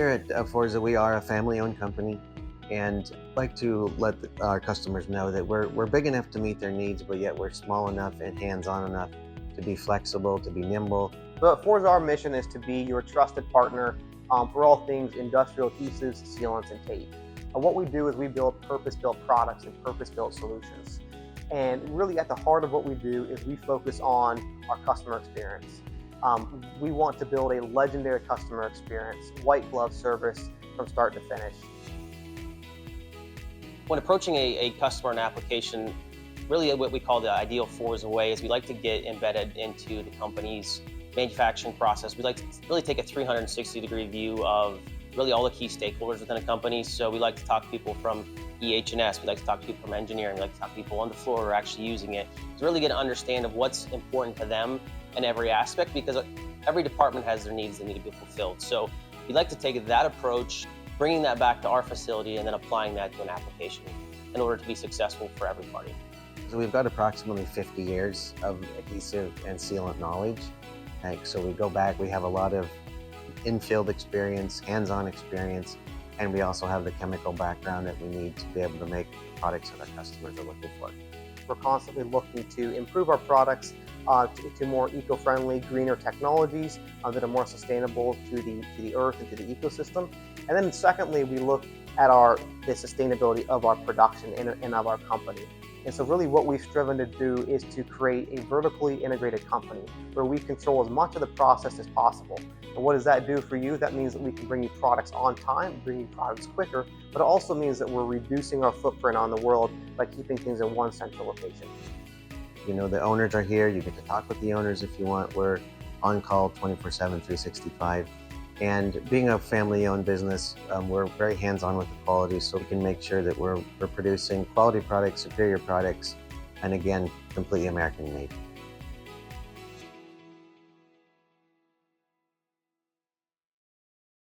Here at Forza, we are a family-owned company, and like to let our customers know that we're big enough to meet their needs, but yet we're small enough and hands-on enough to be flexible, to be nimble. But Forza, our mission is to be your trusted partner for all things industrial adhesives, sealants, and tape. And what we do is we build purpose-built products and purpose-built solutions. And really at the heart of what we do is we focus on our customer experience. We want to build a legendary customer experience, white glove service from start to finish. When approaching a customer and application, really what we call the ideal Forza way is we like to get embedded into the company's manufacturing process. We like to really take a 360-degree view of really all the key stakeholders within a company. So we like to talk to people from EH&S, we like to talk to people from engineering, we like to talk to people on the floor who are actually using it to really get an understanding of what's important to them in every aspect, because every department has their needs that need to be fulfilled. So we like to take that approach, bringing that back to our facility and then applying that to an application in order to be successful for every party. So we've got approximately 50 years of adhesive and sealant knowledge. So we go back, we have a lot of in-field experience, hands-on experience, and we also have the chemical background that we need to be able to make the products that our customers are looking for. We're constantly looking to improve our products to more eco-friendly, greener technologies that are more sustainable to the earth and to the ecosystem. And then secondly, we look at the sustainability of our production and of our company. And so really what we've striven to do is to create a vertically integrated company where we control as much of the process as possible. And what does that do for you? That means that we can bring you products on time, bring you products quicker, but it also means that we're reducing our footprint on the world by keeping things in one central location. You know, the owners are here. You get to talk with the owners if you want. We're on call 24/7, 365. And being a family-owned business, we're very hands-on with the quality, so we can make sure that we're producing quality products, superior products, and again, completely American-made.